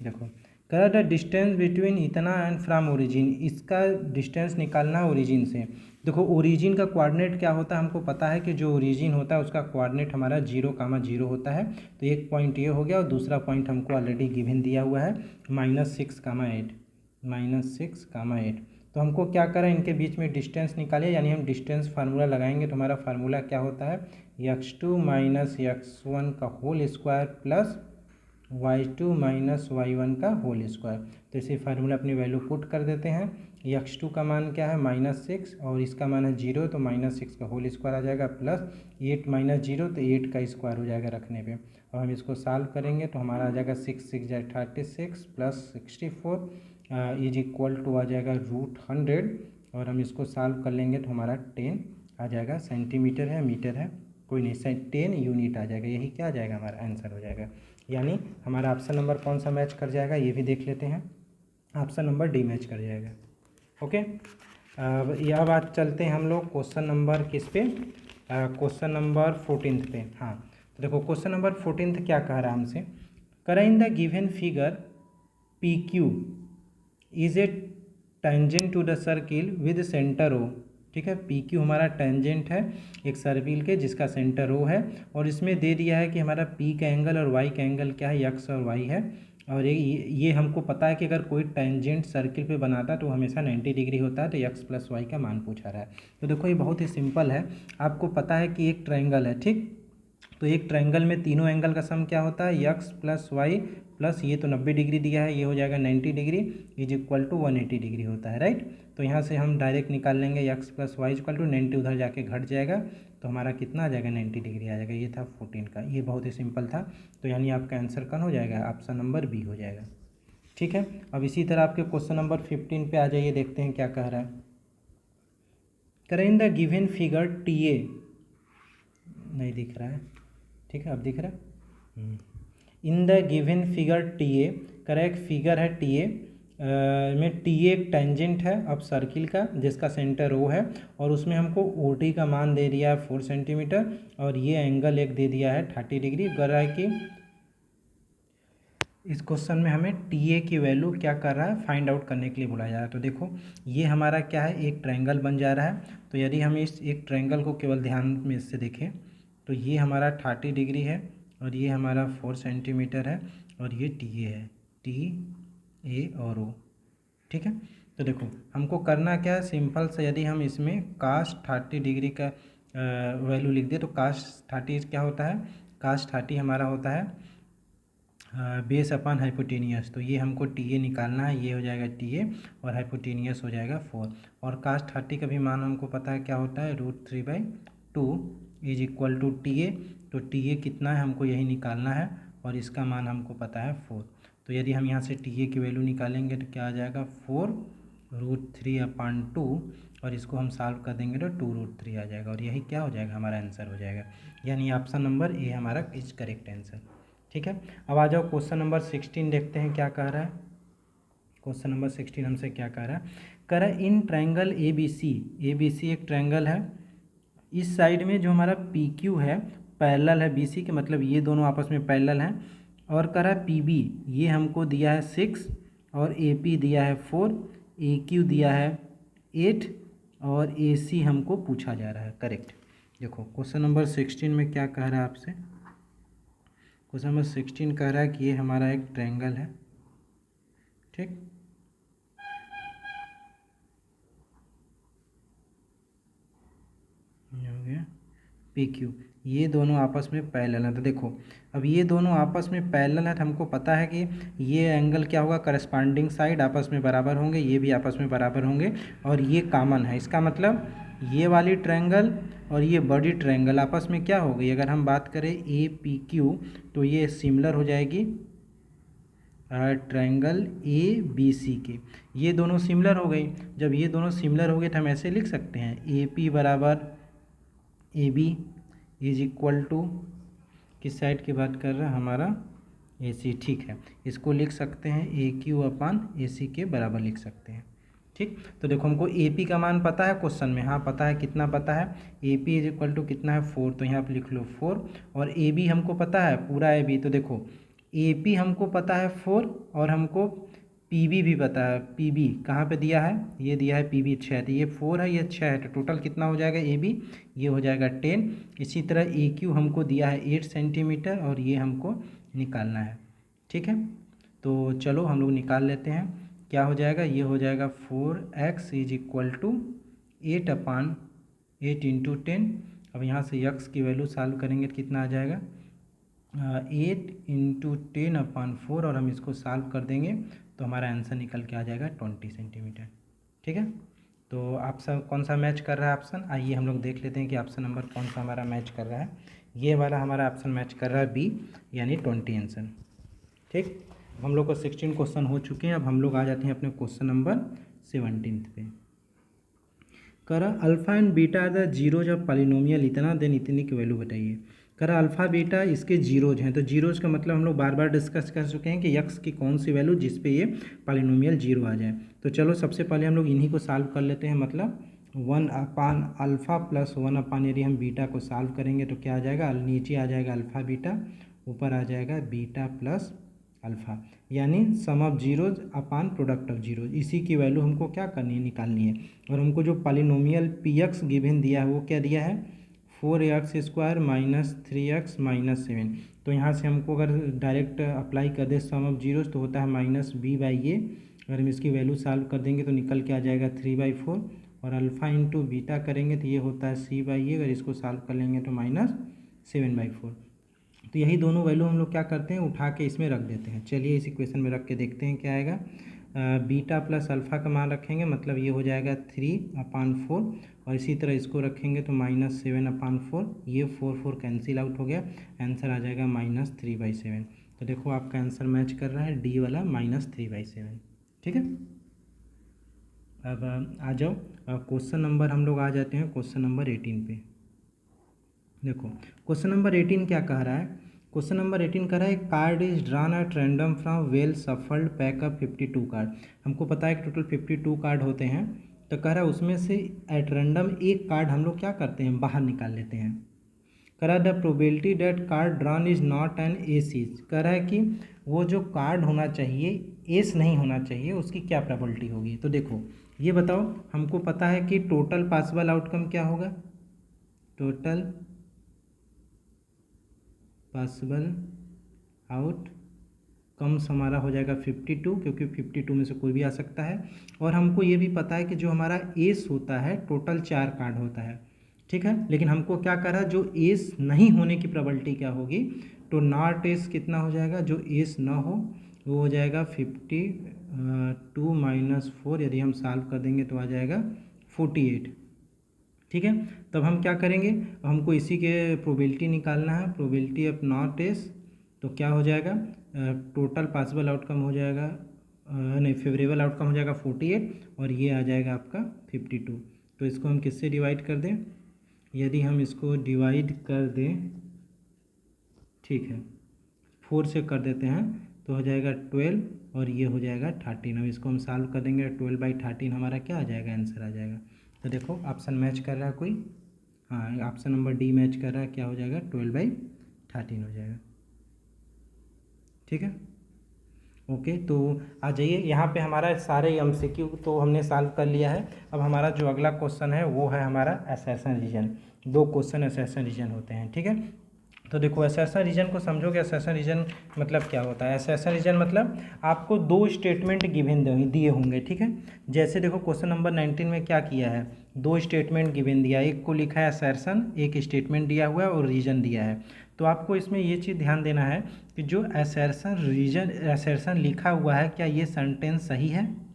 देखो, कह द डिस्टेंस बिटवीन इतना एंड फ्रॉम ओरिजिन, इसका डिस्टेंस निकालना है ओरिजिन से। देखो, ओरिजिन का कोऑर्डिनेट क्या होता है, हमको पता है कि जो ओरिजिन होता है उसका कोऑर्डिनेट हमारा 0,0 होता है। तो एक पॉइंट ये हो गया और दूसरा पॉइंट हमको ऑलरेडी गिवन दिया हुआ है -6,8, -6,8। तो हमको क्या करें, इनके बीच में डिस्टेंस निकालिए, यानी हम डिस्टेंस फार्मूला लगाएंगे। तो हमारा फार्मूला क्या होता है, x2 माइनस x1 का whole square plus y2 minus y1 का होल स्क्वायर। तो इसी फार्मूला अपनी वैल्यू पुट कर देते हैं। x2 का मान क्या है, -6 और इसका मान है 0, तो -6 का होल स्क्वायर आ जाएगा प्लस 8 माइनस 0, तो 8 का स्क्वायर हो जाएगा रखने पे। और हम इसको सॉल्व करेंगे तो हमारा आ जाएगा 6 6 जाए 36 प्लस 64 इज इक्वल टू आ जाएगा √100, और हम इसको सॉल्व कर लेंगे तो हमारा 10 आ जाएगा। सेंटीमीटर है, मीटर है, कोई नहीं, 10 यूनिट आ जाएगा। यही क्या आ जाएगा, हमारा आंसर हो जाएगा। यानी हमारा ऑप्शन नंबर कौन सा मैच कर जाएगा, ये भी देख लेते हैं। ऑप्शन नंबर डी मैच कर जाएगा। ओके, अब बात चलते हैं हम लोग क्वेश्चन नंबर किस पे, क्वेश्चन नंबर 14 पे। हाँ, तो देखो क्वेश्चन नंबर 14 क्या कह रहा है हमसे, करें in the given figure PQ is a tangent to the circle with centre O। ठीक है, PQ हमारा टेंजेंट है एक सर्किल के जिसका सेंटर O है, और इसमें दे दिया है कि हमारा P का एंगल और Y का एंगल क्या है, x और y है। और ये हमको पता है कि अगर कोई टेंजेंट सर्किल पे बनाता है तो हमेशा 90 डिग्री होता है, तो x प्लस वाई का मान पूछा रहा है। तो देखो, ये बहुत ही सिंपल है। आपको पता है कि एक ट्रायंगल है, ठीक, तो एक ट्रायंगल में तीनों एंगल का सम क्या होता है, x प्लस वाई प्लस ये तो 90 डिग्री दिया है, ये हो जाएगा 90 degree is equal to 180 degree होता है, राइट। तो यहाँ से हम डायरेक्ट निकाल लेंगे x plus y equal to 90, उधर जाके घट जाएगा तो हमारा कितना आ जाएगा, 90 डिग्री आ जाएगा। ये था 14 का, ये बहुत ही सिंपल था। तो यानी आपका आंसर कौन हो जाएगा, ऑप्शन नंबर बी हो जाएगा। ठीक है, अब इसी तरह आपके क्वेश्चन नंबर 15 पे आ जाइए, देखते हैं क्या कह रहा है। करें in the given figure TA, नहीं दिख रहा है, ठीक है, अब दिख रहा है। इन the given figure TA, correct figure है TA में TA एक टेंजेंट है अब सर्किल का जिसका सेंटर O है, और उसमें हमको OT का मान दे दिया है 4 सेंटीमीटर, और ये एंगल एक दे दिया है 30 डिग्री। कर रहा है कि इस क्वेश्चन में हमें TA की वैल्यू क्या कर रहा है, फाइंड आउट करने के लिए बुलाया जा रहा है। तो देखो, ये हमारा क्या है, एक ट्रायंगल बन जा रहा है। तो यदि हम इस एक ट्रायंगल को केवल ध्यान में इससे देखें तो ये हमारा 30 डिग्री है और ये हमारा 4 सेंटीमीटर है और ये TA है, TA और O। ठीक है, तो देखो हमको करना क्या है, सिंपल से यदि हम इसमें कास 30 डिग्री का वैल्यू लिख दे तो कास 30 क्या होता है, कास 30 हमारा होता है बेस अपॉन हाइपोटेनियस। तो ये हमको TA निकालना है, ये हो जाएगा TA और हाइपोटेनियस हो जाएगा 4। और कास 30 का भी मान हमको पता है क्या होता है, √3/2 इज इक्वल टू TA। तो TA कितना है हमको यही निकालना है और इसका मान हमको पता है 4। तो यदि हम यहाँ से TA की वैल्यू निकालेंगे तो क्या आ जाएगा, 4 √3 2√3/2 और इसको हम सॉल्व कर देंगे तो 2√3 आ जाएगा और यही क्या हो जाएगा, हमारा आंसर हो जाएगा। यानी ऑप्शन नंबर ए हमारा इज करेक्ट आंसर। ठीक है, अब आ जाओ क्वेश्चन नंबर 16 देखते हैं क्या कह रहा है। क्वेश्चन नंबर 16 हमसे क्या कह रहा है, कह रहा है इन ट्रायंगल ए बी सी एक ट्रायंगल है, इस साइड में जो हमारा पी क्यू है पैरेलल है बी सी के, मतलब ये दोनों आपस में पैरेलल हैं, और कह रहा है पी बी ये हमको दिया है 6 और ए पी दिया है 4, ए क्यू दिया है 8 और ए सी हमको पूछा जा रहा है। करेक्ट। देखो क्वेश्चन नंबर 16 में क्या कह रहा है आपसे, क्वेश्चन नंबर 16 कह रहा है कि ये हमारा एक ट्रायंगल है। ठीक, ये हो गया पी क्यू, ये दोनों आपस में पैरेलल है। तो देखो अब ये दोनों आपस में पैरेलल है तो हमको पता है कि ये एंगल क्या होगा, करस्पॉन्डिंग साइड आपस में बराबर होंगे, ये भी आपस में बराबर होंगे और ये कॉमन है। इसका मतलब ये वाली ट्रायंगल और ये बड़ी ट्रायंगल आपस में क्या हो गई, अगर हम बात करें ए पी क्यू तो ये सिमिलर हो जाएगी ट्रायंगल ए बी सी के, ये दोनों सिमिलर हो गई। जब ये दोनों सिमिलर हो गए तो हम ऐसे लिख सकते हैं ए पी बराबर A B is equal to, किस साइड की बात कर रहा है, हमारा ए सी। ठीक है, इसको लिख सकते हैं ए क्यू अपान ए सी के बराबर लिख सकते हैं। ठीक, तो देखो हमको ए पी का मान पता है क्वेश्चन में, हाँ पता है, कितना पता है, A P is equal to कितना है 4, तो यहाँ पर लिख लो 4, और ए बी हमको पता है पूरा ए बी, तो देखो ए पी हमको पता है 4 और हमको पी बी भी पता है, पी बी कहाँ पे दिया है, ये दिया है पी बी 6, तो ये 4 है ये 6 है, तो टोटल कितना हो जाएगा ए बी, ये हो जाएगा 10। इसी तरह ए क्यू हमको दिया है 8 सेंटीमीटर और ये हमको निकालना है। ठीक है, तो चलो हम लोग निकाल लेते हैं, क्या हो जाएगा, ये हो जाएगा 4x is equal to 8/8 into 10। अब यहाँ से x की वैल्यू सॉल्व करेंगे तो कितना आ जाएगा 8 इंटू 10/4 और हम इसको सॉल्व कर देंगे तो हमारा आंसर निकल के आ जाएगा 20 सेंटीमीटर। ठीक है, तो ऑप्शन कौन सा मैच कर रहा है ऑप्शन, आइए हम लोग देख लेते हैं कि ऑप्शन नंबर कौन सा हमारा मैच कर रहा है। ये वाला हमारा ऑप्शन मैच कर रहा है बी, यानी 20 आंसर। ठीक, हम लोग को 16 क्वेश्चन हो चुके हैं, अब हम लोग आ जाते हैं अपने क्वेश्चन नंबर 17 पे। करा alpha and beta are the zeros of polynomial इतना देन इतनी की वैल्यू बताइए। करा अल्फ़ा बीटा इसके जीरोज हैं, तो जीरोज का मतलब हम लोग बार बार डिस्कस कर चुके हैं कि यक्स की कौन सी वैल्यू जिस पे ये पॉलिनोमियल जीरो आ जाए। तो चलो सबसे पहले हम लोग इन्हीं को सॉल्व कर लेते हैं, मतलब 1/अल्फ़ा प्लस 1/, यदि हम बीटा को सॉल्व करेंगे तो क्या आ जाएगा, नीचे आ जाएगा अल्फ़ा बीटा, ऊपर आ जाएगा बीटा प्लस अल्फ़ा, यानी sum of zeros upon product of zeros. इसी की वैल्यू हमको क्या करनी है, निकालनी है। और हमको जो पॉलिनोमियल पी एक्स गिवन दिया है वो क्या दिया है 4x² माइनस 3x माइनस 7। तो यहाँ से हमको अगर डायरेक्ट अप्लाई कर दे सम ऑफ जीरोज तो होता है -b/a, अगर हम इसकी वैल्यू सॉल्व कर देंगे तो निकल के आ जाएगा 3/4, और अल्फ़ा इंटू बीटा करेंगे तो ये होता है c/a, अगर इसको सॉल्व कर लेंगे तो -7/4। तो यही दोनों वैल्यू हम लोग क्या करते हैं, उठा के इसमें रख देते हैं। चलिए इस इक्वेशन में रख के देखते हैं क्या आएगा। बीटा प्लस अल्फ़ा का मान रखेंगे, मतलब ये हो जाएगा 3/4, और इसी तरह इसको रखेंगे तो -7/4, ये 4 कैंसिल आउट हो गया, आंसर आ जाएगा -3/7। तो देखो आपका आंसर मैच कर रहा है डी वाला -3/7। ठीक है, अब आ जाओ क्वेश्चन नंबर, हम लोग आ जाते हैं क्वेश्चन नंबर 18 पे। देखो क्वेश्चन नंबर 18 क्या कह रहा है, क्वेश्चन नंबर 18 कह रहा है card is drawn at random from well shuffled pack of 52 card. हमको पता है कि टोटल 52 कार्ड होते हैं, तो कह रहा है उसमें से एट रैंडम एक कार्ड हम लोग क्या करते हैं, बाहर निकाल लेते हैं। कह रहा है the probability that card drawn is not an S is, कह रहा है कि वो जो कार्ड होना चाहिए एस नहीं होना चाहिए, उसकी क्या प्रोबेबिलिटी होगी। तो देखो ये बताओ, हमको पता है कि टोटल पॉसिबल आउटकम क्या होगा, टोटल पॉसिबल आउटकम्स हमारा हो जाएगा 52, क्योंकि 52 में से कोई भी आ सकता है। और हमको ये भी पता है कि जो हमारा एस होता है टोटल 4 कार्ड होता है। ठीक है, लेकिन हमको क्या करा, जो एस नहीं होने की प्रोबेबिलिटी क्या होगी, तो नॉट एस कितना हो जाएगा, जो एस ना हो वो हो जाएगा 52 माइनस 4, यदि हम सॉल्व कर देंगे तो आ जाएगा 48। ठीक है, तब हम क्या करेंगे, हमको इसी के प्रोबेबिलिटी निकालना है, प्रोबेबिलिटी ऑफ नॉट एस, तो क्या हो जाएगा टोटल पॉसिबल आउटकम हो जाएगा नहीं, फेवरेबल आउटकम हो जाएगा 48 और ये आ जाएगा आपका 52। तो इसको हम किससे डिवाइड कर दें? यदि हम इसको डिवाइड कर दें, ठीक है, 4 से कर देते हैं तो हो जाएगा 12 और ये हो जाएगा 13। अब इसको हम सॉल्व कर देंगे, 12/13 हमारा क्या आ जाएगा? आंसर आ जाएगा। तो देखो ऑप्शन मैच कर रहा है कोई? हाँ, ऑप्शन नंबर डी मैच कर रहा है। क्या हो जाएगा? 12/13 हो जाएगा। ठीक है, ओके। तो आ जाइए, यहाँ पे हमारा सारे एमसीक्यू तो हमने सॉल्व कर लिया है। अब हमारा जो अगला क्वेश्चन है वो है हमारा assertion reason. 2 question assertion reason होते हैं, ठीक है। तो देखो असर्शन रीजन को समझोगे, असर्शन रीजन मतलब क्या होता है? असर्शन रीजन मतलब आपको 2 स्टेटमेंट गिवन दिए होंगे, ठीक है। जैसे देखो क्वेश्चन नंबर 19 में क्या किया है, 2 स्टेटमेंट गिवन दिया, एक को लिखा है असर्शन, एक स्टेटमेंट दिया हुआ है और रीजन दिया है। तो आपको इसमें ये चीज़ ध्यान देना है कि जो असर्शन रीजन असर्शन लिखा हुआ है, क्या ये सेंटेंस सही है?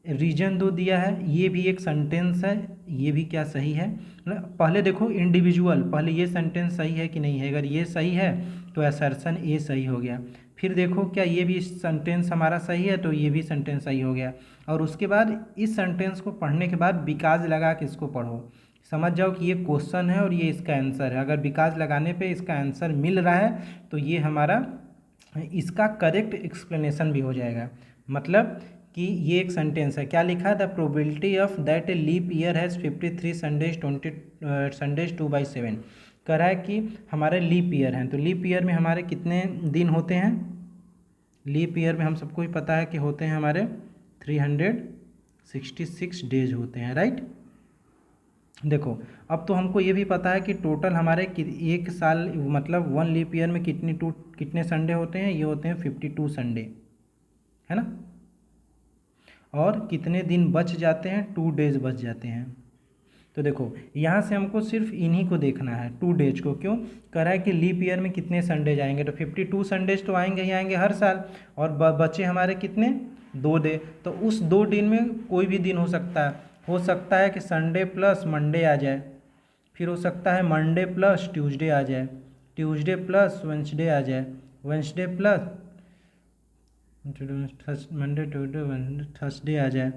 रीजन 2 दिया है, ये भी एक सेंटेंस है, ये भी क्या सही है? पहले देखो इंडिविजुअल, पहले ये सेंटेंस सही है कि नहीं है। अगर ये सही है तो असर्शन ए सही हो गया। फिर देखो क्या ये भी सेंटेंस हमारा सही है, तो ये भी सेंटेंस सही हो गया। और उसके बाद इस सेंटेंस को पढ़ने के बाद बिकॉज लगा के इसको पढ़ो, समझ जाओ कि ये क्वेश्चन है और ये इसका आंसर है। अगर बिकॉज लगाने पे इसका आंसर मिल रहा है तो ये हमारा इसका करेक्ट एक्सप्लेनेशन भी हो जाएगा। मतलब कि ये एक सेंटेंस है, क्या लिखा है? The probability of that a leap year has 53 Sundays 2/7। कह रहा है कि हमारे लीप ईयर हैं, तो लीप ईयर में हमारे कितने दिन होते हैं? लीप ईयर में हम सबको ही पता है कि होते हैं हमारे 366 डेज होते हैं, राइट। देखो अब तो हमको ये भी पता है कि टोटल हमारे एक साल मतलब 1 लीप ईयर में कितने संडे होते हैं? ये होते हैं 52 संडे, है ना। और कितने दिन बच जाते हैं? 2 डेज बच जाते हैं। तो देखो यहाँ से हमको सिर्फ इन्हीं को देखना है, 2 डेज को। क्यों कह रहा है कि लीप ईयर में कितने संडेज आएंगे? तो 52 संडेज तो आएंगे ही आएंगे हर साल, और बचे हमारे कितने? 2 डे। तो उस 2 दिन में कोई भी दिन हो सकता है। हो सकता है कि संडे प्लस मंडे आ जाए, फिर हो सकता है मंडे प्लस ट्यूसडे आ जाए, ट्यूसडे प्लस वेंसडे आ जाए, Wednesday plus Monday Tuesday Wednesday Thursday आ जाए,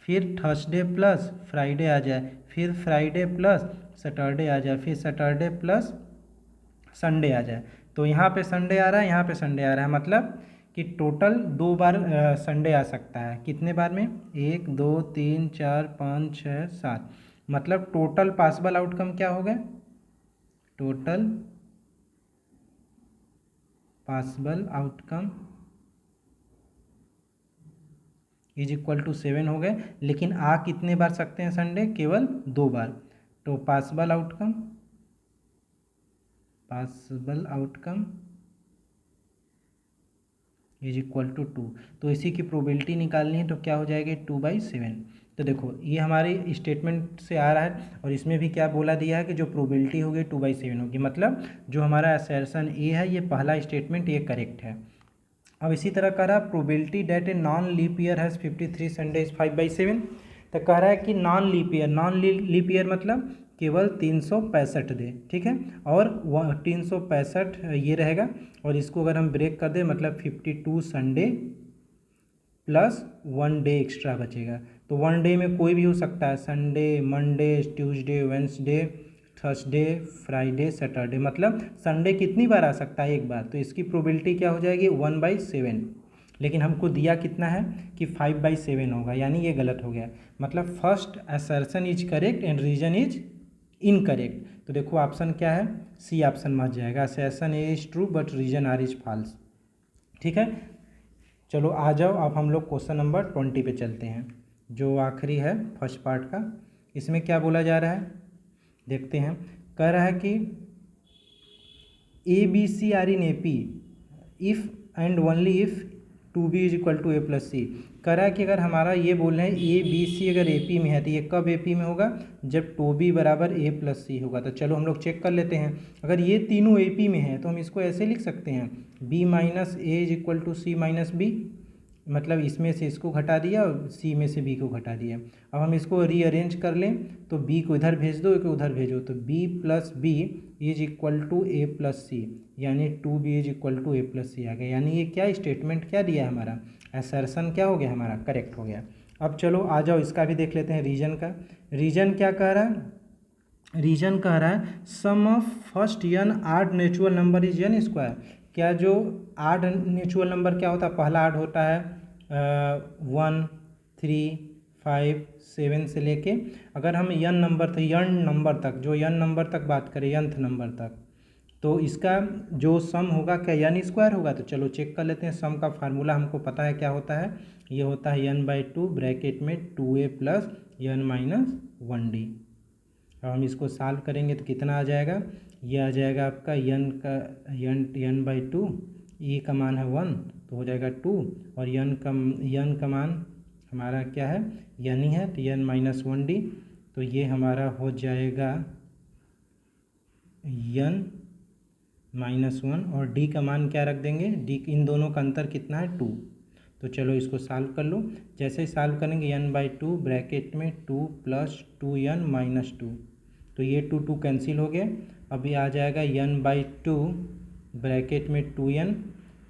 फिर थर्सडे प्लस फ्राइडे आ जाए, फिर फ्राइडे प्लस सैटरडे आ जाए, फिर सैटरडे प्लस संडे आ जाए। तो यहाँ पे संडे आ रहा है, यहाँ पे संडे आ रहा है, मतलब कि टोटल 2 बार संडे आ सकता है। कितने बार में? 1 2 3 4 5 6 7। मतलब टोटल पॉसिबल आउटकम क्या हो गए? Total possible outcome is equal to 7 हो गए। लेकिन आ कितने बार सकते हैं संडे? केवल 2 बार। तो possible outcome is equal to 2। तो इसी की प्रोबेबिलिटी निकालनी है, तो क्या हो जाएगी? 2/7। तो देखो ये हमारी स्टेटमेंट से आ रहा है, और इसमें भी क्या बोला दिया है कि जो प्रोबेबिलिटी होगी 2/7 होगी। मतलब जो हमारा असर्शन ए है, ये पहला स्टेटमेंट ये करेक्ट है। अब इसी तरह कह रहा है probability that a non leap year has 53 Sundays 5/7। तो कह रहा है कि नॉन लीप ईयर मतलब केवल 365 डे, ठीक है। और 365 ये रहेगा, और इसको अगर हम ब्रेक कर दें मतलब 52 संडे प्लस 1 डे एक्स्ट्रा बचेगा। तो 1 डे में कोई भी हो सकता है, Sunday, Monday, Tuesday, Wednesday, Thursday, Friday, Saturday. मतलब संडे कितनी बार आ सकता है? 1 बार। तो इसकी प्रोबेबिलिटी क्या हो जाएगी? 1/7। लेकिन हमको दिया कितना है कि 5/7 होगा, यानी ये गलत हो गया। मतलब first assertion is correct and reason is incorrect. तो देखो ऑप्शन क्या है? सी ऑप्शन मच जाएगा, assertion A is true but reason R is false. ठीक है, चलो आ जाओ अब हम लोग क्वेश्चन नंबर 20 पे चलते हैं, जो आखिरी है फर्स्ट पार्ट का। इसमें क्या बोला जा रहा है देखते हैं। कह रहा है कि A B C are in A P if and only if 2b is equal to a plus C. कह रहा है कि अगर हमारा ये बोल रहे हैं ए बी सी अगर ए पी में है, तो ये कब ए पी में होगा? जब 2b बराबर a प्लस सी होगा। तो चलो हम लोग चेक कर लेते हैं। अगर ये तीनों ए पी में है तो हम इसको ऐसे लिख सकते हैं, b minus A is equal to C minus B. मतलब इसमें से इसको घटा दिया और सी में से बी को घटा दिया। अब हम इसको रीअरेंज कर लें, तो बी को इधर भेज दो, एक उधर भेजो, तो B plus B is equal to A plus C, यानी 2b is equal to A plus C आ गया। यानी ये क्या स्टेटमेंट क्या दिया है हमारा? असर्शन क्या हो गया हमारा, करेक्ट हो गया। अब चलो आ जाओ इसका भी देख लेते हैं रीजन का। रीजन क्या कह रहा है, रीजन कह रहा है sum of first n odd natural number is n square. क्या जो आड नेचुरल नंबर क्या होता है, पहला आड होता है 1 3 5 7 से लेके, अगर हम यन नंबर तक जो यन नंबर तक बात करें, यंथ नंबर तक, तो इसका जो सम होगा क्या यन स्क्वायर होगा। तो चलो चेक कर लेते हैं। सम का फार्मूला हमको पता है क्या होता है, ये होता है n/2 ब्रैकेट में 2a plus n minus 1d। अब हम इसको सॉल्व करेंगे तो कितना आ जाएगा, ये आ जाएगा आपका n/2, e का मान है 1 तो हो जाएगा 2, और n का मान हमारा क्या है, n ही है, तो n माइनस 1d, तो ये हमारा हो जाएगा n माइनस 1, और d का मान क्या रख देंगे, d इन दोनों का अंतर कितना है 2। तो चलो इसको सॉल्व कर लो। जैसे ही सॉल्व करेंगे n/2 ब्रैकेट में 2 प्लस 2n माइनस 2, तो ये 2 कैंसिल हो गए। अभी आ जाएगा n/2 ब्रैकेट में 2n,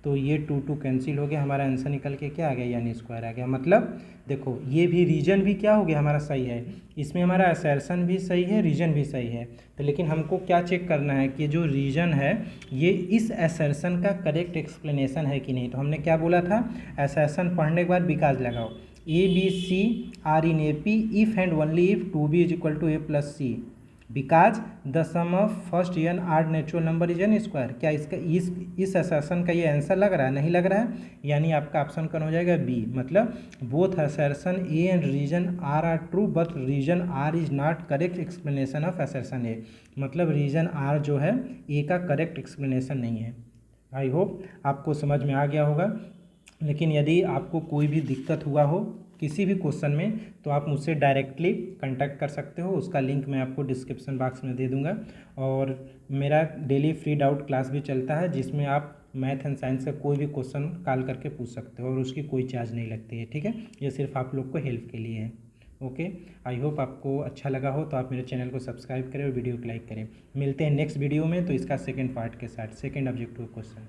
तो ये 2 कैंसिल हो गया, हमारा आंसर निकल के क्या आ गया, n स्क्वायर आ गया। मतलब देखो ये भी रीजन भी क्या हो गया हमारा सही है, इसमें हमारा असर्शन भी सही है, रीजन भी सही है। तो लेकिन हमको क्या चेक करना है कि जो रीजन है ये इस असर्शन का करेक्ट एक्सप्लेनेशन है कि नहीं। तो हमने क्या बोला था, असर्शन पढ़ने के बाद बिकॉज लगाओ, ABC are in AP if and only if 2B is equal to A plus C, because the sum of first n odd natural number is n square. क्या इसका इस असर्शन का ये आंसर लग रहा है, नहीं लग रहा है, यानी आपका ऑप्शन कौन हो जाएगा, बी। मतलब both assertion A and reason R true but reason R is not correct explanation of assertion A. मतलब रीजन आर जो है ए का करेक्ट एक्सप्लेनेशन नहीं है। आई होप आपको समझ में आ गया होगा। लेकिन यदि आपको कोई भी दिक्कत हुआ हो किसी भी क्वेश्चन में, तो आप मुझसे डायरेक्टली कांटेक्ट कर सकते हो, उसका लिंक मैं आपको डिस्क्रिप्शन बॉक्स में दे दूंगा। और मेरा डेली फ्री डाउट क्लास भी चलता है, जिसमें आप मैथ एंड साइंस का कोई भी क्वेश्चन कॉल करके पूछ सकते हो, और उसकी कोई चार्ज नहीं लगती है, ठीक है। ये सिर्फ आप लोग को हेल्प के लिए है। ओके, आई होप आपको अच्छा लगा हो, तो आप मेरे चैनल को सब्सक्राइब करें और वीडियो को लाइक करें। मिलते हैं नेक्स्ट वीडियो में, तो इसका सेकेंड पार्ट के साथ, सेकेंड ऑब्जेक्टिव क्वेश्चन।